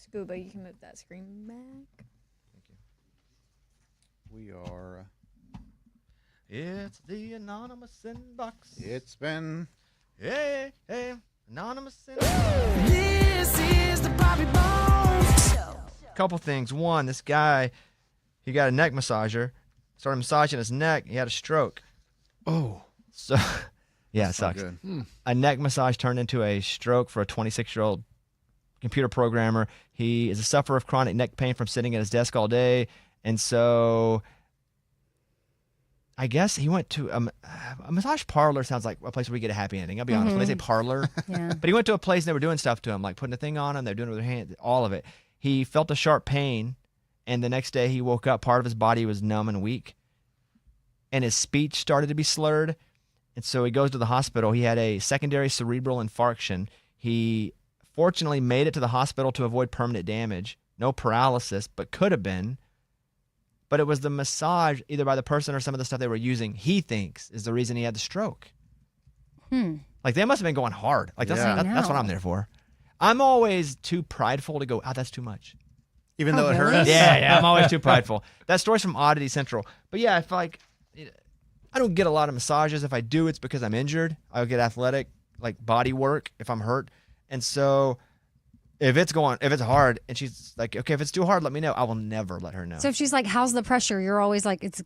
Scuba, you can move that screen back. We are. It's the anonymous inbox. It's been. Hey, anonymous inbox. This is the Bobby Bones Show. Couple things. One, this guy, he got a neck massager, started massaging his neck. He had a stroke. Oh. So, yeah, it sucks. Good. A neck massage turned into a stroke for a 26-year-old computer programmer. He is a sufferer of chronic neck pain from sitting at his desk all day. And so I guess he went to a massage parlor. Sounds like a place where we get a happy ending. I'll be honest. When they say parlor. Yeah. But he went to a place and they were doing stuff to him, like putting a thing on him. They were doing it with their hand, all of it. He felt a sharp pain. And the next day he woke up. Part of his body was numb and weak. And his speech started to be slurred. And so he goes to the hospital. He had a secondary cerebral infarction. He fortunately made it to the hospital to avoid permanent damage. No paralysis, but could have been. But it was the massage, either by the person or some of the stuff they were using, he thinks is the reason he had the stroke. Like, they must have been going hard. Like, that's, Yeah. that's what I'm there for. I'm always too prideful to go, that's too much. Even though it really? hurts. Yeah, I'm always too prideful. That story's from Oddity Central. But yeah, if like, I don't get a lot of massages. If I do, it's because I'm injured. I'll get athletic, like body work if I'm hurt. And so if it's hard, and she's like, okay, if it's too hard, let me know. I will never let her know. So if she's like, how's the pressure? You're always like, it's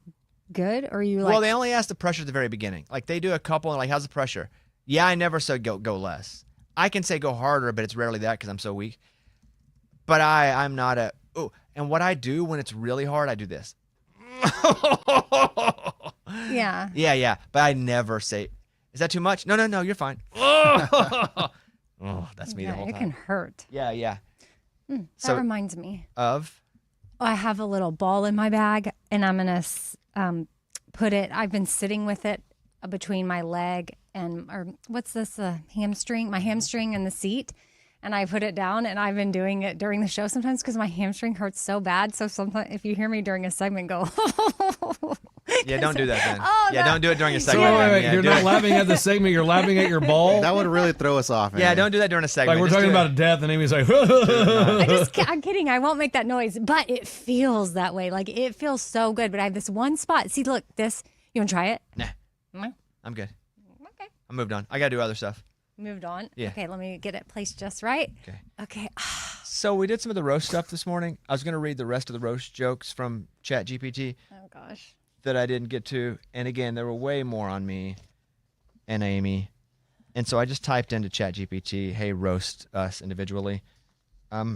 good? Or are you like... Well, they only ask the pressure at the very beginning. Like, they do a couple and like, how's the pressure? Yeah, I never said go less. I can say go harder, but it's rarely that because I'm so weak. But I'm not a... Oh, and what I do when it's really hard, I do this. Yeah. Yeah. But I never say, is that too much? No, you're fine. Oh, that's me the whole It time. can hurt. Yeah. That So- reminds me. Of? I have a little ball in my bag, and I'm going to put it, I've been sitting with it between my leg and, or what's this, hamstring, my hamstring and the seat. And I put it down, and I've been doing it during the show sometimes because my hamstring hurts so bad. So sometimes if you hear me during a segment go, Yeah, don't do that then. Oh, yeah, no. don't do it during a So segment. wait, Yeah, you're do not it- laughing at the segment. You're laughing at your ball. That would really throw us off. Yeah, Amy. don't do that during a segment. Like we're Just talking do it. about a death, and Amy's like, I'm kidding. I won't make that noise, but it feels that way. Like it feels so good. But I have this one spot. See, look, this. You want to try it? Nah, No? I'm good. Okay. I moved on. I got to do other stuff. Moved on. Yeah. Okay, let me get it placed just right. Okay. Okay. So we did some of the roast stuff this morning. I was going to read the rest of the roast jokes from ChatGPT Oh gosh. that I didn't get to. And again, there were way more on me and Amy. And so I just typed into ChatGPT, hey, roast us individually.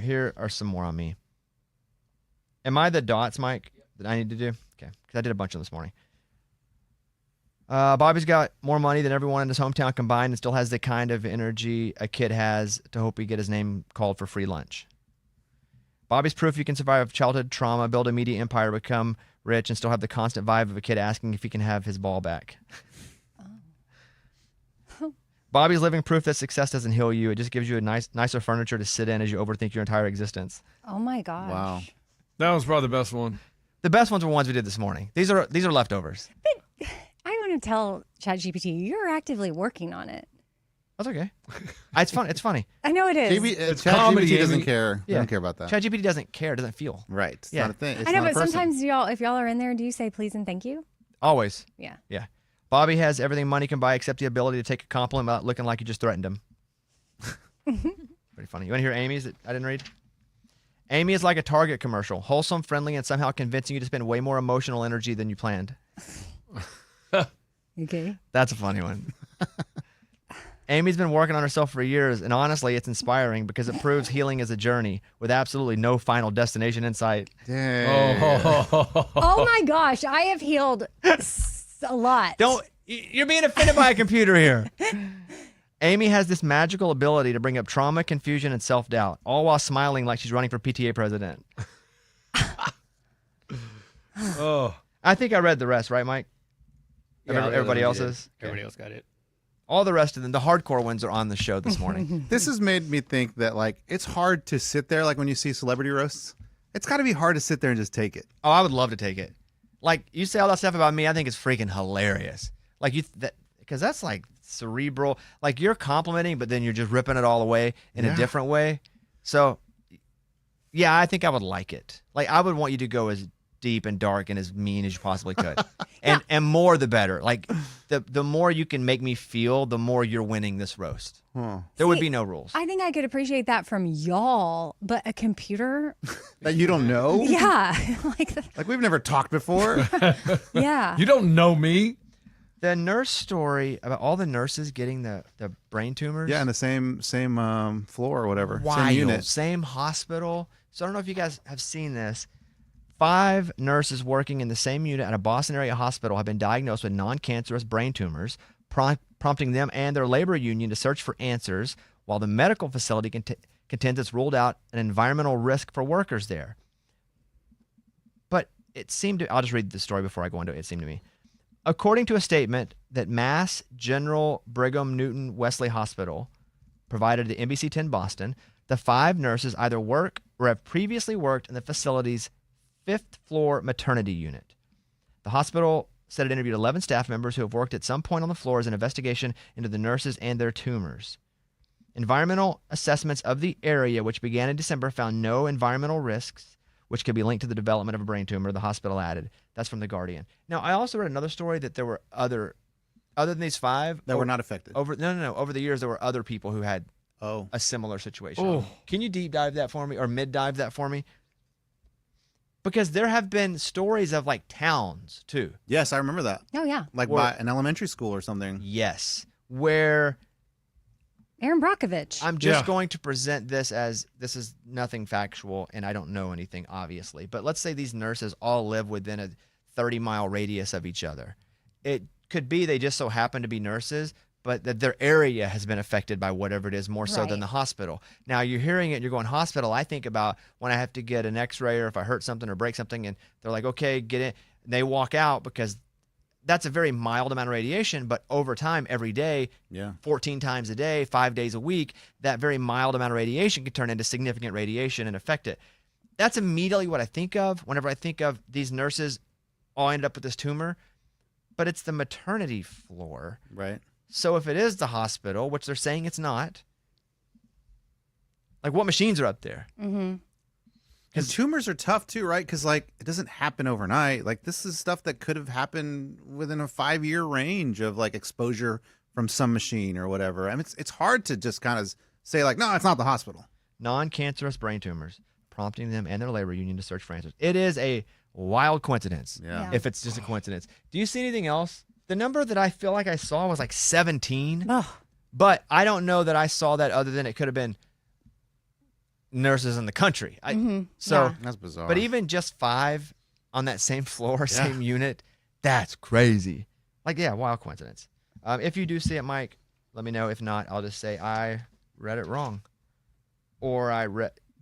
Here are some more on me. Am I the dots, Mike, that I need to do? Okay, because I did a bunch of them this morning. Bobby's got more money than everyone in his hometown combined and still has the kind of energy a kid has to hope he get his name called for free lunch. Bobby's proof you can survive childhood trauma, build a media empire, become rich, and still have the constant vibe of a kid asking if he can have his ball back. Bobby's living proof that success doesn't heal you. It just gives you a nicer furniture to sit in as you overthink your entire existence. Oh my gosh. Wow. that was probably the best one. The best ones were ones we did this morning. These are leftovers. I want to tell ChatGPT you're actively working on it. That's okay. It's fun. It's funny. I know it is. It's ChatGPT comedy, doesn't Amy. care. They Yeah. don't care about that. ChatGPT doesn't care. Doesn't feel. Right. It's Yeah. not a thing. It's I know, not a but person. sometimes if y'all are in there, do you say please and thank you? Always. Yeah. Yeah. Bobby has everything money can buy except the ability to take a compliment without looking like you just threatened him. Pretty funny. You want to hear Amy's that I didn't read? Amy is like a Target commercial, wholesome, friendly, and somehow convincing you to spend way more emotional energy than you planned. Okay. That's a funny one. Amy's been working on herself for years, and honestly, it's inspiring because it proves healing is a journey with absolutely no final destination in sight. Dang. Oh my gosh, I have healed a lot. You're being offended by a computer here. Amy has this magical ability to bring up trauma, confusion, and self-doubt, all while smiling like she's running for PTA president. Oh, I think I read the rest, right, Mike? Everybody else is? Everybody else got it. All the rest of them, the hardcore ones, are on the show this morning. This has made me think that like it's hard to sit there like when you see celebrity roasts. It's got to be hard to sit there and just take it. Oh, I would love to take it. Like, you say all that stuff about me, I think it's freaking hilarious. Like, because that's like cerebral. Like, you're complimenting, but then you're just ripping it all away in a Yeah. different way. So, Yeah, I think I would like it. Like, I would want you to go as deep and dark and as mean as you possibly could. And more the better. Like, the more you can make me feel, the more you're winning this roast. Huh. There would be no rules. I think I could appreciate that from y'all, but a computer, That you don't know? yeah, like, Like we've never talked before. yeah. You don't know me. The nurse story about all the nurses getting the brain tumors. Yeah, in the same floor or whatever. Wild. Same unit. Same hospital. So I don't know if you guys have seen this. 5 nurses working in the same unit at a Boston area hospital have been diagnosed with non-cancerous brain tumors, prompting them and their labor union to search for answers, while the medical facility contends it's ruled out an environmental risk for workers there. But it seemed to, I'll just read the story before I go into it, it seemed to me. According to a statement that Mass General Brigham Newton Wesley Hospital provided to NBC 10 Boston, the 5 nurses either work or have previously worked in the facility's 5th floor maternity unit. The hospital said it interviewed 11 staff members who have worked at some point on the floor as an investigation into the nurses and their tumors. Environmental assessments of the area, which began in December, found no environmental risks which could be linked to the development of a brain tumor, the hospital added. That's from The Guardian. Now, I also read another story that there were other than these 5 That were not affected. over over the years there were other people who had Oh. a similar situation. Oh. Can you deep dive that for me or mid dive that for me? Because there have been stories of like towns too. Yes, I remember that. Oh, yeah. Like Where- by an elementary school or something. Yes, where Aaron Brockovich. I'm just Yeah. going to present this as this is nothing factual and I don't know anything obviously. But let's say these nurses all live within a 30-mile radius of each other. It could be they just so happen to be nurses, but that their area has been affected by whatever it is more so than Right. the hospital. Now you're hearing it, you're going hospital. I think about when I have to get an x-ray or if I hurt something or break something and they're like, okay, get in. They walk out because that's a very mild amount of radiation, but over time, every day, Yeah. 14 times a day, 5 days a week, that very mild amount of radiation can turn into significant radiation and affect it. That's immediately what I think of whenever I think of these nurses all ended up with this tumor, but it's the maternity floor. Right. So if it is the hospital, which they're saying it's not, like what machines are up there? Mm-hmm. And tumors are tough too, right? Because like it doesn't happen overnight. Like this is stuff that could have happened within a 5-year range of like exposure from some machine or whatever. I mean, it's hard to just kind of say like, no, it's not the hospital. Non-cancerous brain tumors, prompting them and their labor union to search for answers. It is a wild coincidence. Yeah. If it's just a coincidence. Do you see anything else? The number that I feel like I saw was like 17, Oh, but I don't know that I saw that other than it could have been nurses in the country. So, yeah. That's bizarre. but even just 5 on that same floor, same unit, that's crazy. Like, yeah, wild coincidence. If you do see it, Mike, let me know. If not, I'll just say I read it wrong, or I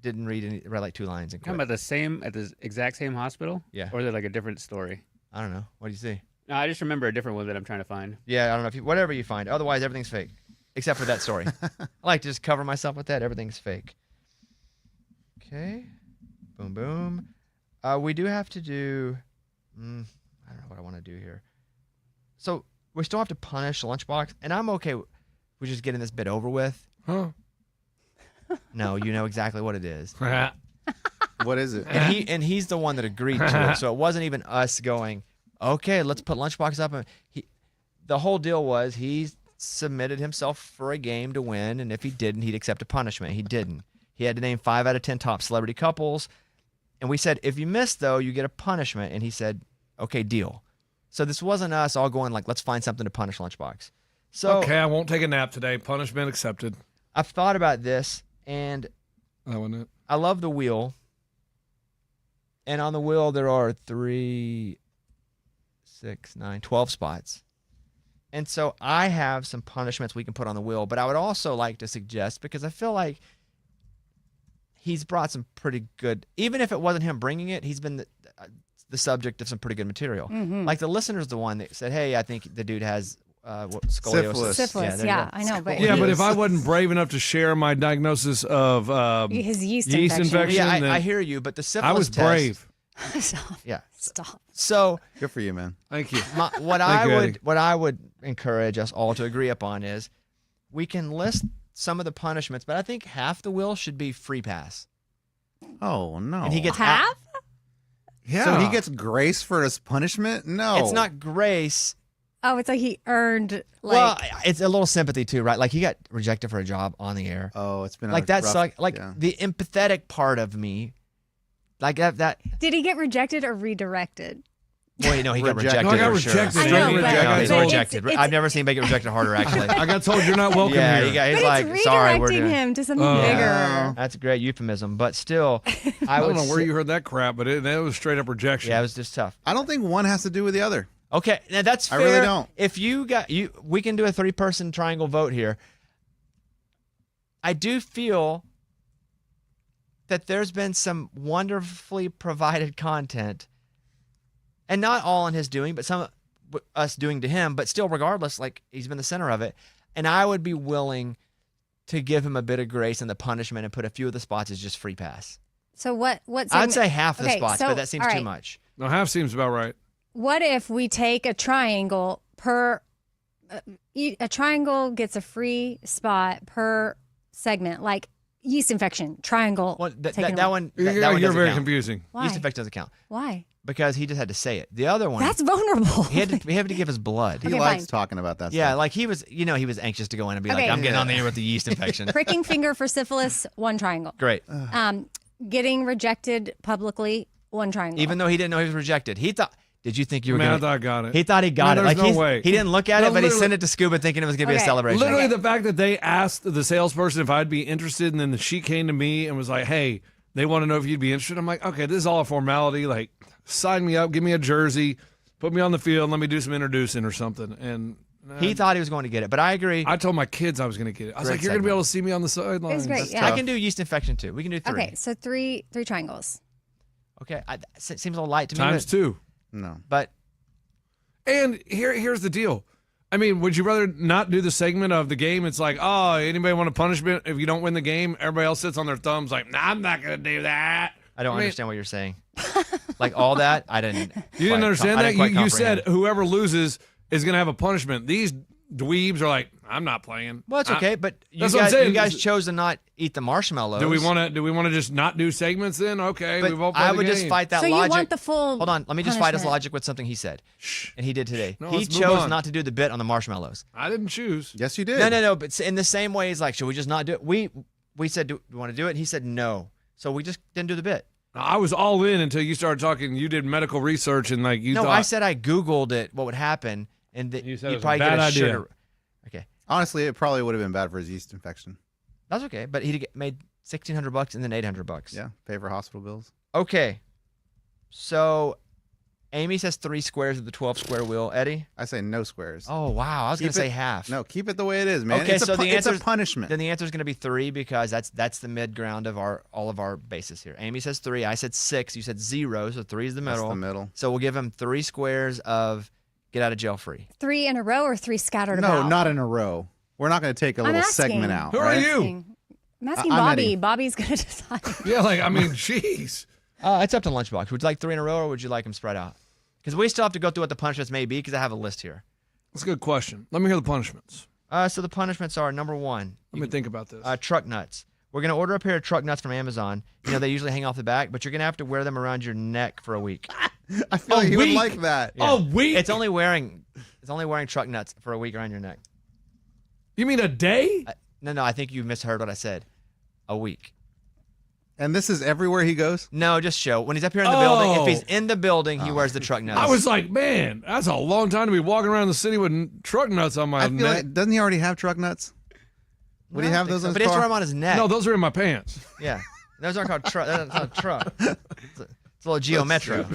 didn't read like 2 lines and Talking quit. about the exact same hospital? Yeah. Or is it like a different story? I don't know. What do you see? No, I just remember a different one that I'm trying to find. Yeah, I don't know if you, whatever you find. Otherwise, everything's fake, except for that story. I like to just cover myself with that. Everything's fake. Okay. Boom, boom. We do have to do. I don't know what I want to do here. So we still have to punish Lunchbox, and I'm okay with just getting this bit over with. Huh? No, you know exactly what it is. what is it? And he's the one that agreed to it. So it wasn't even us going, okay, let's put Lunchbox up. And the whole deal was he submitted himself for a game to win, and if he didn't, he'd accept a punishment. He didn't. He had to name 5 out of 10 top celebrity couples. And we said, if you miss, though, you get a punishment. And he said, okay, deal. So this wasn't us all going like, let's find something to punish Lunchbox. So Okay, I won't take a nap today. Punishment accepted. I've thought about this, and That wasn't it. I love the wheel. And on the wheel, there are 3, 6, 9, 12 spots. And so I have some punishments we can put on the wheel, but I would also like to suggest, because I feel like he's brought some pretty good, even if it wasn't him bringing it, he's been the subject of some pretty good material. Like the listener's the one that said, hey, I think the dude has scoliosis. Syphilis. there you Yeah, go. I know. But Yeah, but Yes. if I wasn't brave enough to share my diagnosis of his yeast yeast infection, Yeah, then I hear you, but the syphilis I was test- brave. Stop. Yeah. Stop. So Good for you, man. Thank you. what Thank you, Eddie. what I would encourage us all to agree upon is we can list some of the punishments, but I think half the wheel should be free pass. Oh no. and he gets Half? Yeah. So he gets grace for his punishment? No. It's not grace. Oh, it's like he earned Well, it's a little sympathy too, right? Like he got rejected for a job on the air. Oh, it's been Like a that's rough, like yeah. the empathetic part of me, like that. Did he get rejected or redirected? Wait, no, he got Rejected. rejected. No, I got for sure. rejected. I know, but- No, he's but rejected. it's- I've never seen anybody get rejected harder, actually. I got told you're not welcome yeah, here. he's But like, it's sorry, we're redirecting doing. him to something Oh. bigger. That's a great euphemism, but still, I would don't know where say- you heard that crap, but that was straight up rejection. Yeah, it was just tough. I don't think one has to do with the other. Okay, now that's I fair. really don't. If you got we can do a 3-person triangle vote here. I do feel that there's been some wonderfully provided content, and not all in his doing, but some us doing to him. But still, regardless, like he's been the center of it, and I would be willing to give him a bit of grace in the punishment and put a few of the spots as just free pass. So what? I'd say half the Okay, spots, so, but that seems all too right. much. No, half seems about right. What if we take a triangle per? A triangle gets a free spot per segment, like yeast infection. Triangle. Well, taken that away. one, that You're one doesn't very count. confusing. Why? Yeast infection doesn't count Why? because he just had to say it. The other one, That's vulnerable. he had to give his blood. He Okay, likes fine. talking about that Yeah, stuff. like he was anxious to go in and be like, Okay. I'm getting on the Yeah. air with the yeast infection. Pricking finger for syphilis, one triangle. Great. Getting rejected publicly, one triangle. Even though he didn't know he was rejected, he thought. Did you think you were Man, I going? thought I got it. He thought he got No, it. there's Like no way. he didn't look at No, it, but he literally- sent it to Scuba thinking it was going to be a Okay. celebration. Literally, the fact that they asked the salesperson if I'd be interested, and then she came to me and was like, "Hey, they want to know if you'd be interested." I'm like, "Okay, this is all a formality. Like, sign me up, give me a jersey, put me on the field, let me do some introducing or something." And He thought he was going to get it, but I agree. I told my kids I was going to get it. I was Great like, "You're going to be segment. able to see me on the sidelines." It was great. Yeah. I can do yeast infection too. We can do 3. Okay, so three triangles. Okay, it seems a little light to me. Times 2. No. But And here's the deal. I mean, would you rather not do the segment of the game? It's like, oh, anybody want a punishment if you don't win the game? Everybody else sits on their thumbs like, nah, I'm not going to do that. I don't mean, understand what you're saying. Like all that, I didn't. You didn't understand that? You said comprehend. whoever loses is going to have a punishment. These dweebs are like, I'm not playing. Well, it's okay, but you That's what I'm guys, saying. you guys chose to not eat the marshmallows. Do we want to just not do segments then? Okay, But we've all played I the would just game. fight that So you logic. want the full Hold on, let me just fight his punishment. logic with something he said, and he did today. No, He let's move chose on. not to do the bit on the marshmallows. I didn't choose. Yes, you did. No. But in the same way, he's like, should we just not do it? We said, do we want to do it? And he said no. So we just didn't do the bit. I was all in until you started talking. You did medical research and like you No, thought. I said I Googled it, what would happen, and that You said it you'd was a probably get bad a idea. sugar. Okay, Honestly, it probably would have been bad for his yeast infection. that's okay. But he made $1,600 and then $800. Yeah, pay for hospital bills. Okay, so Amy says 3 squares of the 12 square wheel. Eddie? I say no squares. Oh wow, I was gonna Keep say it- half. No, keep it the way it is, man. Okay, it's so the it's a answer's- punishment. Then the answer is going to be 3 because that's the mid ground of all of our bases here. Amy says 3. I said 6. You said 0. So 3 is the That's middle. the middle. So we'll give him 3 squares of get out of jail free. 3 in a row or 3 scattered No, about? not in a row. We're not going to take a I'm little asking. segment out. Who are right? you? I'm asking I'm Bobby. Eddie. Bobby's going to decide. Yeah, like I mean, jeez. It's up to Lunchbox. Would you like 3 in a row or would you like them spread out? Because we still have to go through what the punishments may be because I have a list here. That's a good question. Let me hear the punishments. So the punishments are number 1, Let me think about this. truck nuts. We're going to order a pair of truck nuts from Amazon. You know, they usually hang off the back, but you're going to have to wear them around your neck for a week. I feel like he would week. like that. Yeah. Oh, week? It's only wearing truck nuts for a week around your neck. You mean a day? No, I think you misheard what I said. A week. And this is everywhere he goes. No, just show. When he's up here in the building, if Oh. he's in the building, he wears the truck nuts. I was like, man, that's a long time to be walking around the city with truck nuts on my I feel neck. like, doesn't he already have truck nuts? Would he I have don't those think on so. his But it's car? wear them on his neck. No, those are in my pants. Yeah. Those aren't called truck. That's not a truck. It's a little Geo Metro.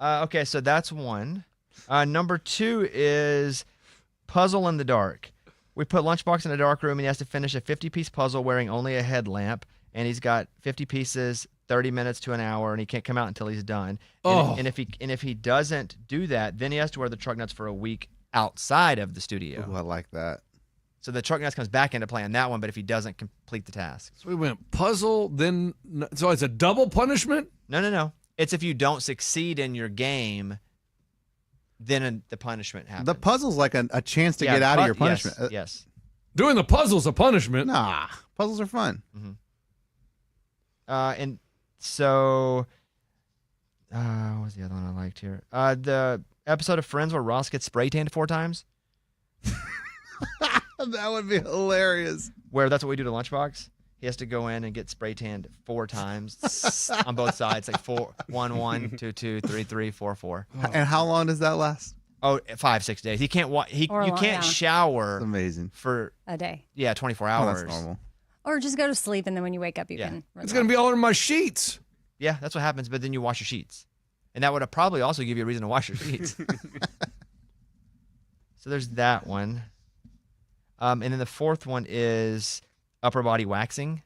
Okay, so that's 1. Number 2 is puzzle in the dark. We put Lunchbox in a dark room, and he has to finish a 50-piece puzzle wearing only a headlamp. And he's got 50 pieces, 30 minutes to an hour, and he can't come out until he's done. Oh. And if he doesn't do that, then he has to wear the truck nuts for a week outside of the studio. Ooh, I like that. So the truck nuts comes back into play on that one, but if he doesn't complete the task. So we went puzzle, then so it's a double punishment. No. It's if you don't succeed in your game, then the punishment happens. The puzzle's like a chance to Yeah, get out of your yes, punishment. Yes. Doing the puzzle's a punishment. Nah, puzzles are fun. And so, what was the other one I liked here? The episode of Friends where Ross gets spray tanned 4 times, That would be hilarious. where that's what we do to Lunchbox. He has to go in and get spray tanned 4 times on both sides, like 4, 1, 1, 2, 2, 3, 3, 4, 4. And how long does that last? Oh, 5, 6 days. He can't. You Or can't yeah. shower It's amazing. for A day. 24 Oh, hours. that's normal. Or just go to sleep, and then when you wake up, you Yeah. can. It's going to be all over my sheets. Yeah, that's what happens. But then you wash your sheets, and that would probably also give you a reason to wash your sheets. So there's that one. And then the 4th one is upper body waxing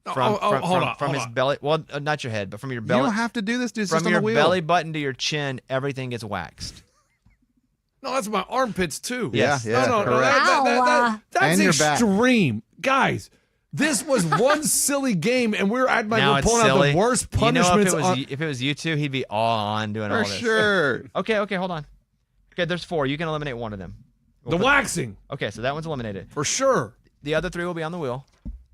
from Hold his on. belly. Well, not your head, but from your You belly. don't have to do this, dude. It's From just on your the wheel. belly button to your chin, everything gets waxed. No, that's my armpits too. Yeah, Yes. yeah. No, correct. that's And your back. extreme. Guys, this was one silly game, and we're acting like Now we're it's pulling out silly. the worst You know, punishments. if it was you two, he'd be all on doing all For this. sure. Okay, hold on. Okay, there's 4. You can eliminate one of them. the waxing, Okay, so that one's eliminated. for sure. The other 3 will be on the wheel,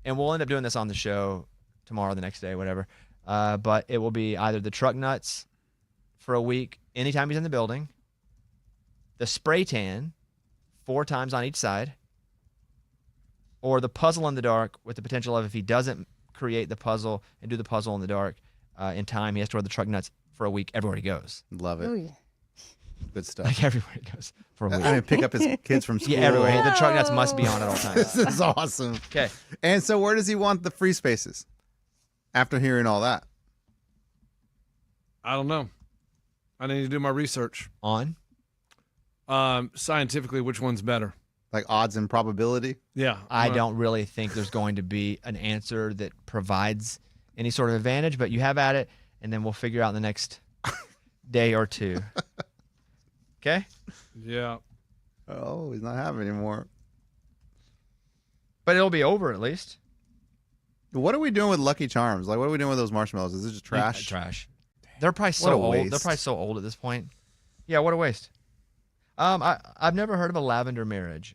and we'll end up doing this on the show tomorrow, the next day, whatever. But it will be either the truck nuts for a week, anytime he's in the building, the spray tan 4 times on each side, or the puzzle in the dark with the potential of if he doesn't create the puzzle and do the puzzle in the dark in time, he has to wear the truck nuts for a week everywhere he goes. Love it. Ooh. Good stuff. Like everywhere he goes for a week. I mean, pick up his kids from school. Yeah, everywhere. The truck nuts must be on at all times. This is awesome. Okay. And so, where does he want the free spaces? After hearing all that, I don't know. I need to do my research. On? Scientifically, which one's better? like odds and probability. Yeah. I don't really think there's going to be an answer that provides any sort of advantage, but you have at it, and then we'll figure out in the next day or two. Okay? Yeah. Oh, he's not having anymore. But it'll be over at least. What are we doing with Lucky Charms? Like, what are we doing with those marshmallows? Is it just trash? Trash. They're probably What so a old. They're waste. probably so old at this point. Yeah, what a waste. I've never heard of a lavender marriage.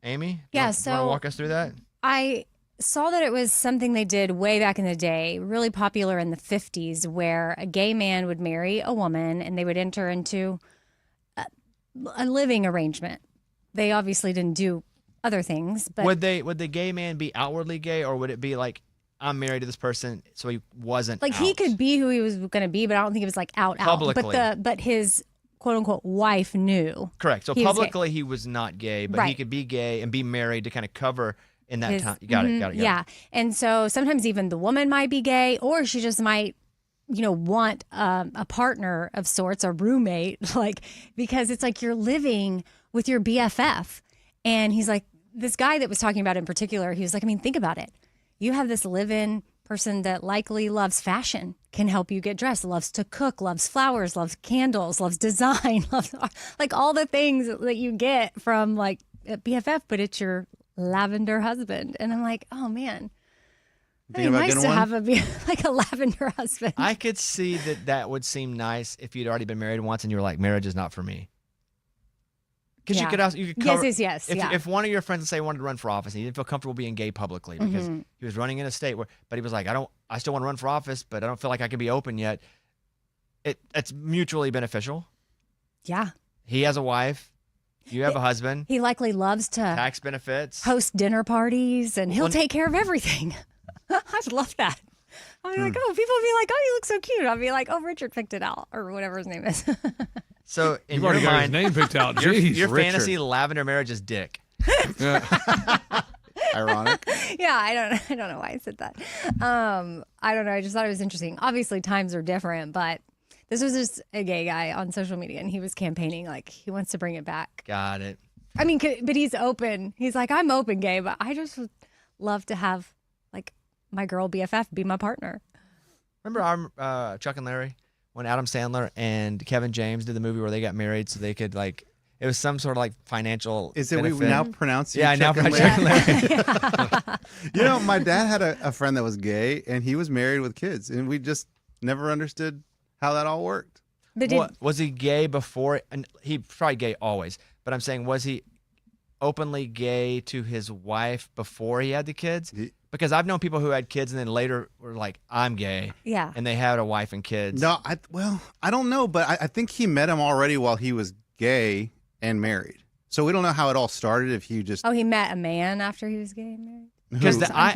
Amy? Yeah, you want to so- walk us through that? I saw that it was something they did way back in the day, really popular in the 50s, where a gay man would marry a woman and they would enter into a living arrangement. They obviously didn't do other things, but Would the gay man be outwardly gay, or would it be like, I'm married to this person, so he wasn't like he out? could be who he was going to be, but I don't think it was like out. Publicly. But his quote unquote wife knew. Correct. So he was gay. publicly he was not gay, but he Right. could be gay and be married to kind of cover in that His- time. You got it. mhm, Got it. Yeah. And so sometimes even the woman might be gay, or she just might, want a partner of sorts, a roommate, like, because it's like you're living with your BFF. And he's like, this guy that was talking about in particular, he was like, I mean, think about it. You have this live-in person that likely loves fashion, can help you get dressed, loves to cook, loves flowers, loves candles, loves design, loves like all the things that you get from like a BFF, but it's your lavender husband. And I'm like, oh man, it'd be Think about nice getting to one? have like a lavender husband. I could see that would seem nice if you'd already been married once and you were like, marriage is not for me. Because Yeah. you could also cover, Yes. If, Yeah. if one of your friends, say, wanted to run for office and he didn't feel comfortable being gay publicly because Mm-hmm. he was running in a state but he was like, I still want to run for office, but I don't feel like I can be open yet. It's mutually beneficial. Yeah. He has a wife, you have a husband, He likely loves to tax benefits. host dinner parties and he'll When- take care of everything. I'd love that. I'd be like, oh, people would be like, oh, you look so cute. I'd be like, oh, Richard picked it out or whatever his name is. So in You've your already got his mind, name picked out. your Jeez. Richard. fantasy lavender marriage is dick. Ironic. Yeah, I don't know why I said that. I don't know. I just thought it was interesting. Obviously, times are different, but this was just a gay guy on social media, and he was campaigning like he wants to bring it back. Got it. I mean, but he's open. He's like, I'm open gay, but I just would love to have like my girl BFF be my partner. Remember our Chuck and Larry when Adam Sandler and Kevin James did the movie where they got married so they could like it was some sort of like financial Is it we benefit. now pronounce you Yeah, now Chuck and Chuck and Larry? Larry. You know, my dad had a friend that was gay, and he was married with kids, and we just never understood how that all worked. But What, was he gay before? And he probably gay always. But I'm saying, was he openly gay to his wife before he had the kids? He- Because I've known people who had kids and then later were like, I'm gay. Yeah. And they had a wife and kids. No, I don't know, but I think he met him already while he was gay and married. So we don't know how it all started. If he just Oh, he met a man after he was gay and married?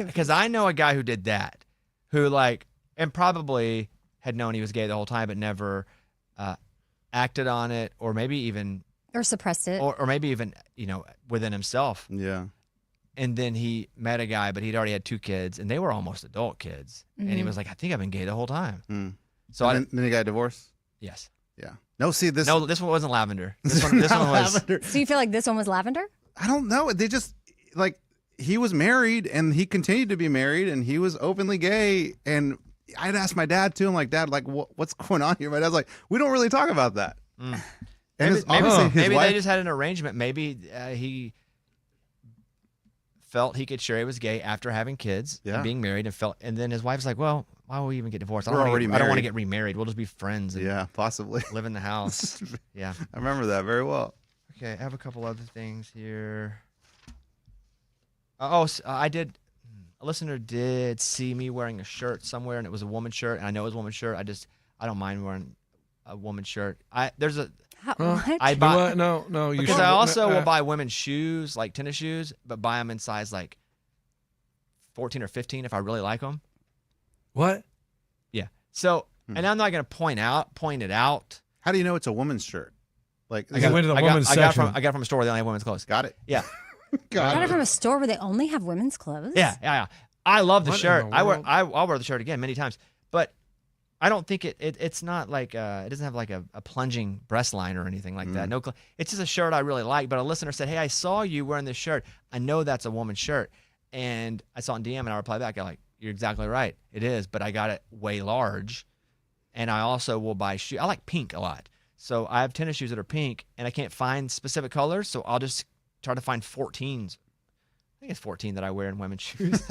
Because I know a guy who did that, who like, and probably had known he was gay the whole time, but never acted on it, or maybe even, Or suppressed it. or maybe even, within himself. yeah. And then he met a guy, but he'd already had 2 kids, and they were almost adult kids. And he was like, I think I've been gay the whole time. Mm. So And then he got divorced. yes. Yeah. No, see this. No, this one wasn't lavender. This one was. Lavender. So you feel like this one was lavender? I don't know. They just like he was married and he continued to be married and he was openly gay. And I'd asked my dad too. I'm like, Dad, like what's going on here? My dad's like, we don't really talk about that. And Maybe, it's obviously his maybe wife. they just had an arrangement. Maybe he felt he could share he was gay after having kids Yeah. and being married, and then his wife's like, well, why would we even get divorced? I We're don't already want to married." get remarried. We'll just be friends and Yeah, possibly. live in the house. Yeah. I remember that very well. Okay, I have a couple other things here. I did. A listener did see me wearing a shirt somewhere, and it was a woman's shirt, and I know it was a woman's shirt. I don't mind wearing a woman's shirt. There's a What? I You know buy what? No, you because should. I also will buy women's shoes, like tennis shoes, but buy them in size like 14 or 15 if I really like them. What? Yeah. So, and I'm not going to point it out. How do you know it's a woman's shirt? Like, I went to the women's I got section. I got it from a store where they only have women's clothes. got it. Yeah. Got it from a store where they only have women's clothes? Yeah. I love the What in shirt. the I'll world? wear the shirt again many times, but I don't think it's not like it doesn't have like a plunging breast line or anything like that. No, it's just a shirt I really like. But a listener said, "Hey, I saw you wearing this shirt. I know that's a woman's shirt." And I saw it in DM, and I replied back, "I'm like, you're exactly right. It is, but I got it way large, and I also will buy shoes. I like pink a lot, so I have tennis shoes that are pink, and I can't find specific colors, so I'll just try to find 14s. I think it's 14 that I wear in women's shoes.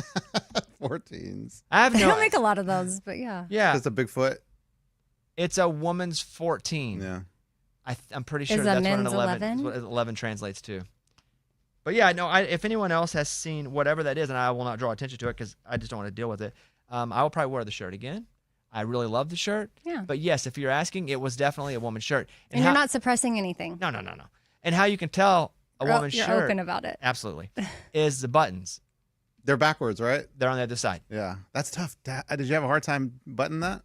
14s. I have They no. don't make a lot of those, but yeah. Yeah, That's a big foot. it's a woman's 14. Yeah. I'm pretty sure Is a that's what an men's 11, 11? is what 11 translates to. But yeah, no. If anyone else has seen whatever that is, and I will not draw attention to it because I just don't want to deal with it, I will probably wear the shirt again. I really love the shirt. Yeah. But yes, if you're asking, it was definitely a woman's shirt. And you're not suppressing anything. No. And how you can tell a woman's You're shirt? open about it. Absolutely, is the buttons. They're backwards, right? They're on the other side. Yeah. That's tough. Did you have a hard time buttoning that?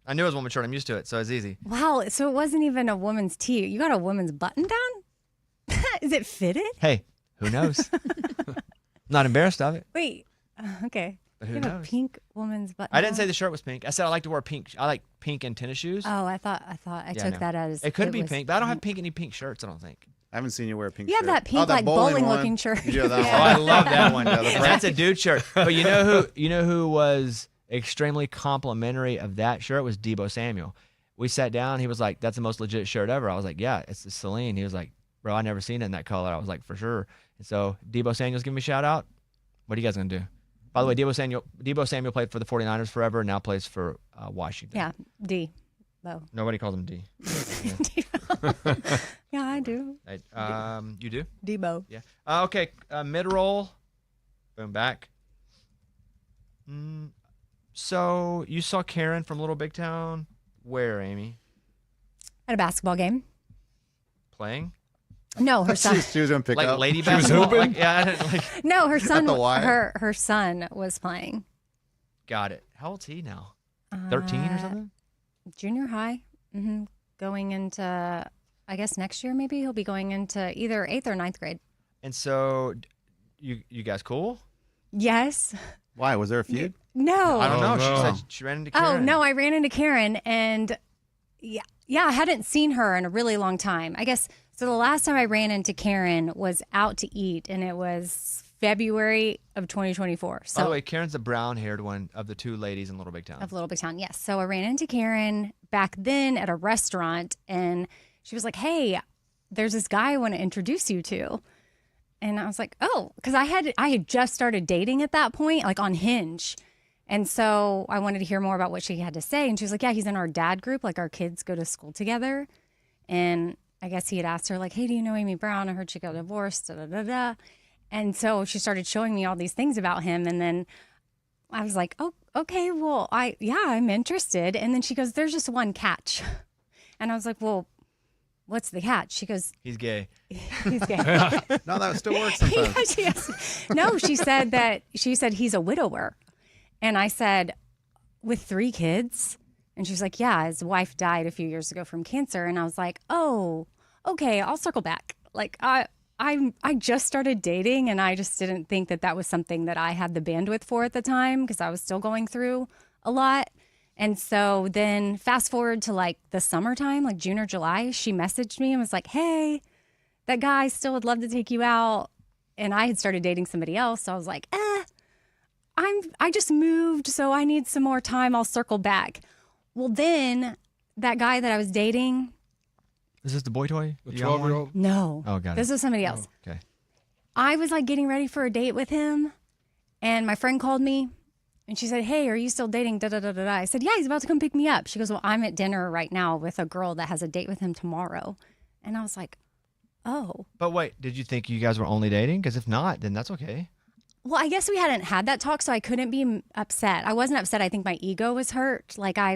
I knew it was a woman's shirt. I'm used to it, so it's easy. Wow. So it wasn't even a woman's tee. You got a woman's button down? Is it fitted? Hey, who knows? Not embarrassed of it, Wait. Okay. but who You have knows? a pink woman's button I didn't say down? the shirt was pink. I said I like to wear pink. I like pink and tennis shoes. Oh, I thought I Yeah, took no. that as It could be was pink, but I don't have any pink shirts. I don't think. I haven't seen you wear a pink You shirt. have that pink, oh, that like, bowling one. looking shirt. You do have that Yeah. Oh, I one. love that one. Yeah, the And that's a dude shirt. But you know who was extremely complimentary of that shirt was Debo Samuel. We sat down. He was like, "That's the most legit shirt ever." I was like, "Yeah, it's the Celine." He was like, "Bro, I never seen it in that color." I was like, "For sure." And so Debo Samuel's giving me a shout out. What are you guys gonna do? By the way, Debo Samuel played for the 49ers forever, and now plays for Washington. Yeah. D. Though. Nobody calls him D. Yeah, I do. You do? Debo. Yeah. Okay. Mid roll. Boom. Back. So you saw Karen from Little Big Town. Where, Amy? At a basketball game. Playing? No, her son. She was going to pick Like up. lady was basketball? hooping? Like, yeah, I didn't, like, No, her son. the wire. Her son was playing. got it. How old's he now? 13 or something? Junior high. Going into, I guess next year maybe he'll be going into either 8th or 9th grade. And so you guys cool? Yes. Why? Was there a feud? No. I don't know. no. She said she ran into Oh Karen. no, I ran into Karen and yeah, I hadn't seen her in a really long time. I guess so. The last time I ran into Karen was out to eat, and it was February of 2024. So By the way, Karen's the brown-haired one of the two ladies in Little Big Town. of Little Big Town, yes. So I ran into Karen back then at a restaurant, and she was like, "Hey, there's this guy I want to introduce you to." And I was like, "Oh," because I had just started dating at that point, like on Hinge. And so I wanted to hear more about what she had to say. And she was like, "Yeah, he's in our dad group. Like our kids go to school together." And I guess he had asked her, like, hey, do you know Amy Brown? I heard she got divorced, da da da da. And so she started showing me all these things about him. And then I was like, oh, okay, well, I'm interested. And then she goes, there's just one catch. And I was like, well, what's the catch? She goes, He's gay. he's gay. No, that still works sometimes. No, she said he's a widower. And I said, with 3 kids? And she's like, yeah, his wife died a few years ago from cancer. And I was like, oh, okay, I'll circle back. Like, I just started dating, and I just didn't think that was something that I had the bandwidth for at the time because I was still going through a lot. And so then fast forward to like the summertime, like June or July, she messaged me and was like, hey, that guy still would love to take you out. And I had started dating somebody else. So I was like, I just moved, so I need some more time. I'll circle back. Well, then that guy that I was dating, Is this the boy toy? The You got one? 12-year-old. no, Oh, got it. this was somebody else. Okay. I was like getting ready for a date with him, and my friend called me and she said, hey, are you still dating? Da, da, da, da, da. I said, yeah, he's about to come pick me up. She goes, well, I'm at dinner right now with a girl that has a date with him tomorrow. And I was like, oh. But wait, did you think you guys were only dating? Because if not, then that's okay. Well, I guess we hadn't had that talk, so I couldn't be upset. I wasn't upset. I think my ego was hurt. Like I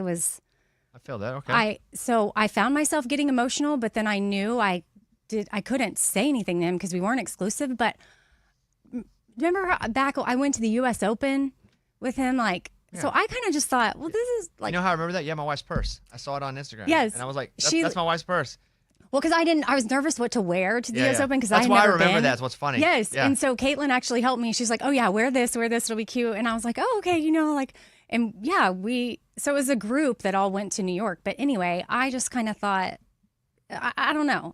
feel that. Okay. So I found myself getting emotional, but then I knew I couldn't say anything to him because we weren't exclusive. But remember back, I went to the U.S. Open with him, so I kind of just thought, well, this is like, you know how I remember that? Yeah, my wife's purse. I saw it on Instagram. Yes. And I was like, She- that's my wife's purse. well, because I was nervous what to wear to the Yeah, U.S. yeah. Open because That's I had why I never remember been. that. That's what's funny. Yes, Yeah. and so Caitlin actually helped me. She's like, oh yeah, wear this, it'll be cute. And I was like, oh, okay, and yeah, so it was a group that all went to New York. But anyway, I just kind of thought, I don't know.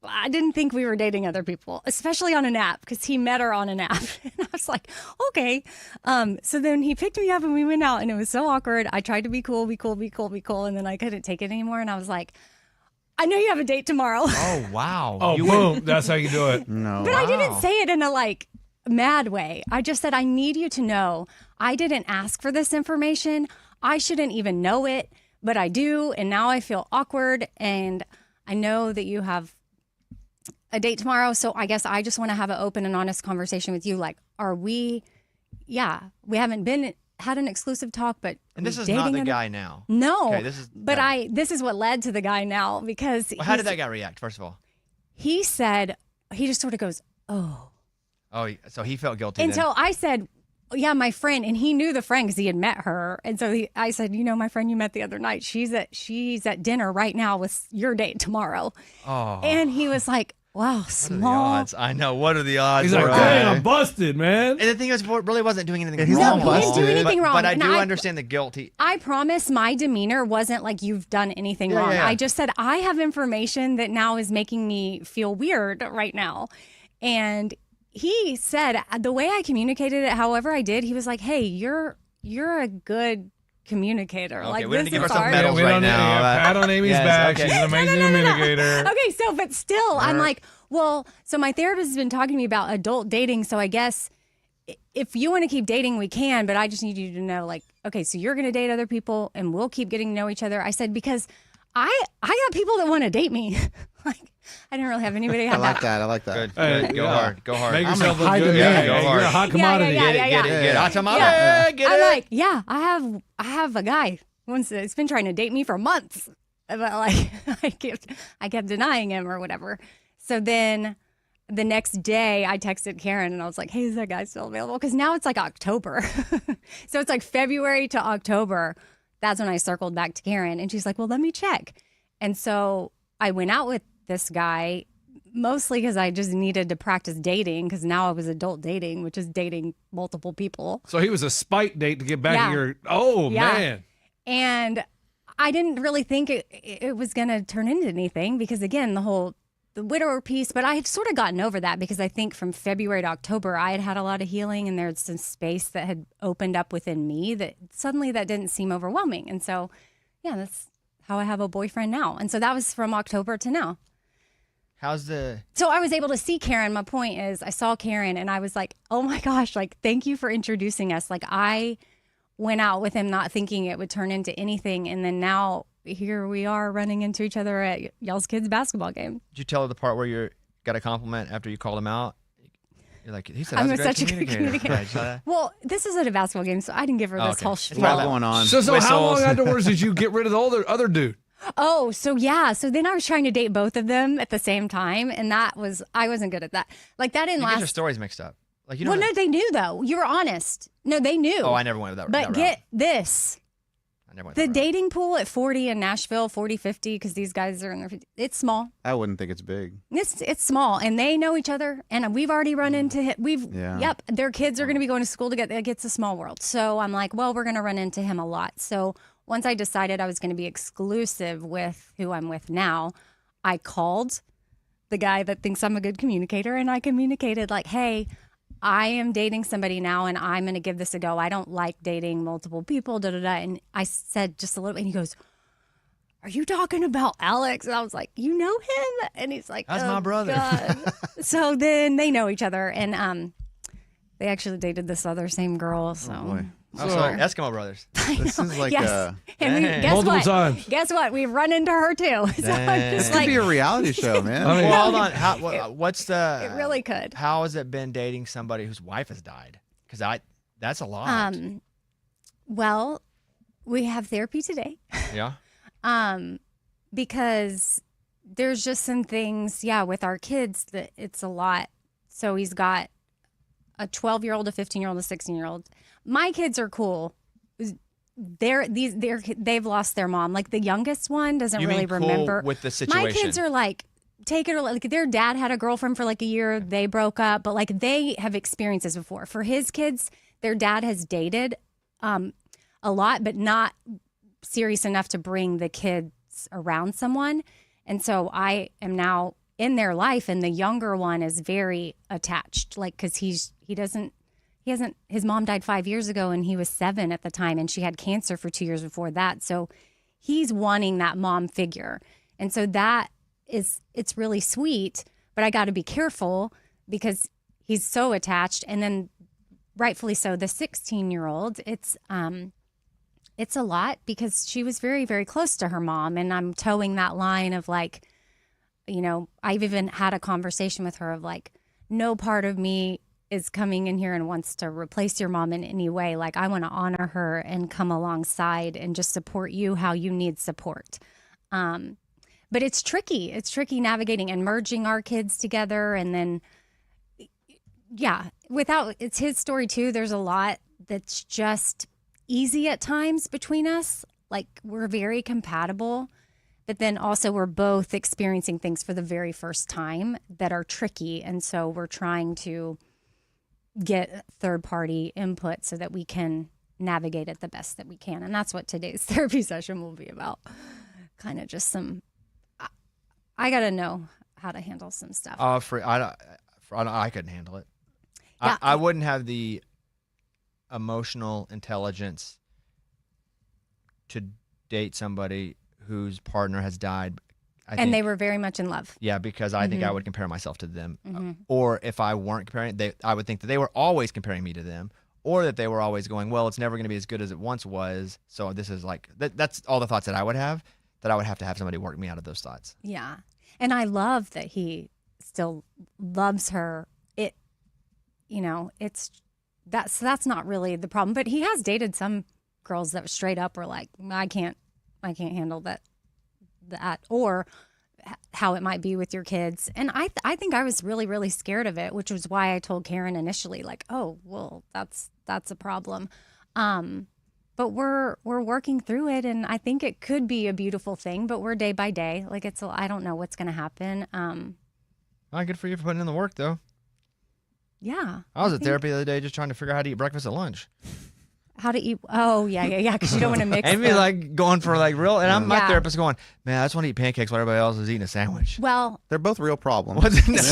I didn't think we were dating other people, especially on an app, because he met her on an app. And I was like, okay. So then he picked me up and we went out, and it was so awkward. I tried to be cool. And then I couldn't take it anymore. And I was like, I know you have a date tomorrow. Oh, wow. Oh, You boom. That's how you do it. No. But I didn't say it in a mad way. I just said, I need you to know I didn't ask for this information. I shouldn't even know it, but I do. And now I feel awkward. And I know that you have a date tomorrow. So I guess I just want to have an open and honest conversation with you. Like, we haven't had an exclusive talk, but And this we is not dating the other- guy now. No, Okay, this is- but no. this is what led to the guy now because Well, how did that guy react, first of all? he said, he just sort of goes, oh. Oh, so he felt guilty And then. so I said, yeah, my friend, and he knew the friend because he had met her. And so I said, my friend you met the other night, she's at dinner right now with your date tomorrow. Oh. And he was like, wow, What are the small. odds? I know. What are the odds? He's like, bro? dang, I'm busted, man. And the thing is, Ford really wasn't doing anything Yeah, he's wrong. not No, he didn't do anything but, wrong. But I And do I- understand the guilt. I promise my demeanor wasn't like you've done anything wrong. yeah. I just said, I have information that now is making me feel weird right now. And he said, the way I communicated it, however I did, he was like, hey, you're a good communicator. Okay, Like, we don't this give is ourselves hard. medals we right don't now. Pat on Amy's Yes, back. okay. She's an amazing communicator. Okay, so but still, I'm like, well, so my therapist has been talking to me about adult dating. So I guess if you want to keep dating, we can, but I just need you to know, like, okay, so you're going to date other people and we'll keep getting to know each other. I said, because I got people that want to date me. Like, I didn't really have anybody I have like that. that. I like that. Good. Hey, Good. Go yeah. hard. Go hard. Make I'm yourself in look high good. demand. Yeah, Go you're a hard. hot commodity. Yeah, Get it. yeah. Hot tomato. Yeah. Get I'm it. like, yeah, I have a guy once that's been trying to date me for months, but like I kept denying him or whatever. So then the next day I texted Karen and I was like, hey, is that guy still available? Because now it's like October. So it's like February to October. That's when I circled back to Karen and she's like, well, let me check. And so I went out with this guy mostly because I just needed to practice dating because now I was adult dating, which is dating multiple people. So he was a spite date to get back Yeah. at your. Oh, Yeah. man. And I didn't really think it was going to turn into anything because, again, the widower piece, but I had sort of gotten over that because I think from February to October, I had a lot of healing and there's some space that had opened up within me that suddenly that didn't seem overwhelming. And so, yeah, that's how I have a boyfriend now. And so that was from October to now. How's the? So I was able to see Karen. My point is I saw Karen and I was like, oh my gosh, like, thank you for introducing us. Like I went out with him not thinking it would turn into anything. And then now here we are running into each other at y'all's kids' basketball game. Did you tell her the part where you got a compliment after you called him out? You're like, he said I'm I was a great such a good communicator. communicator. Yeah, you saw that? Well, this is at a basketball game, so I didn't give her this Okay. whole It's There's a lot spiel. going on. So how long Whistles. afterwards did you get rid of the other dude? Oh, so yeah. So then I was trying to date both of them at the same time, and I wasn't good at that. Like that didn't You get your last. stories mixed up. Like you know. Well, no, they knew though. You were honest. No, they knew. Oh, I never went that. But that get route. this. I never went The that route. dating pool at 40 in Nashville, 40, 50, because these guys are in their 50s. It's small. I wouldn't think it's big. It's small, and they know each other, and we've already run into him. Yeah. Yep, their kids are going to be going to school together. It's a small world. So I'm like, well, we're going to run into him a lot. So once I decided I was going to be exclusive with who I'm with now, I called the guy that thinks I'm a good communicator, and I communicated like, hey, I am dating somebody now, and I'm going to give this a go. I don't like dating multiple people, da da da. And I said just a little bit, and he goes, are you talking about Alex? And I was like, you know him? And he's like, That's oh, my brother. God. So then they know each other, and they actually dated this other same girl. So, boy. Oh, so Eskimo brothers. This is like yes. And we, Dang. guess Multiple what? times. Guess what? We've run into her too. So I'm Dang. just this could like, be a reality show, man. I mean- Well, hold on. What's the? it really could. How has it been dating somebody whose wife has died? Because that's a lot. Well, we have therapy today. Yeah. Because there's just some things, with our kids that it's a lot. So he's got a 12-year-old, a 15-year-old, a 16-year-old. My kids are cool. They've lost their mom. Like the youngest one doesn't You really mean cool remember. with the situation? My kids are like, take it or like their dad had a girlfriend for like a year. They broke up, but like they have experienced this before. For his kids, their dad has dated a lot, but not serious enough to bring the kids around someone. And so I am now in their life, and the younger one is very attached, like because his mom died 5 years ago, and he was 7 at the time, and she had cancer for 2 years before that. So he's wanting that mom figure, and so it's really sweet. But I got to be careful because he's so attached, and then rightfully so. The 16-year-old, it's a lot because she was very, very close to her mom, and I'm towing that line of like, I've even had a conversation with her of like, no part of me is coming in here and wants to replace your mom in any way. Like, I want to honor her and come alongside and just support you how you need support. But it's tricky. It's tricky navigating and merging our kids together. And then, it's his story too. There's a lot that's just easy at times between us. Like, we're very compatible. But then also we're both experiencing things for the very first time that are tricky. And so we're trying to get third-party input so that we can navigate it the best that we can. And that's what today's therapy session will be about. Kind of just I got to know how to handle some stuff. I couldn't handle it. Yeah. I wouldn't have the emotional intelligence to date somebody whose partner has died. And they were very much in love. Yeah, because I think I would compare myself to them. Or if I weren't comparing, I would think that they were always comparing me to them, or that they were always going, well, it's never going to be as good as it once was. So this is like, that's all the thoughts that I would have to have somebody work me out of those thoughts. Yeah. And I love that he still loves her. That's not really the problem. But he has dated some girls that straight up were like, I can't handle that, or how it might be with your kids. And I think I was really, really scared of it, which was why I told Karen initially, like, oh, well, that's a problem. But we're working through it, and I think it could be a beautiful thing, but we're day by day. Like, I don't know what's going to happen. Good for you for putting in the work, though. Yeah. I was at therapy the other day just trying to figure out how to eat breakfast at lunch. How to eat? Oh, yeah. Because you don't want to mix. And me like going for like real, and my Yeah. therapist going, man, I just want to eat pancakes while everybody else is eating a sandwich. Well, They're both real problems.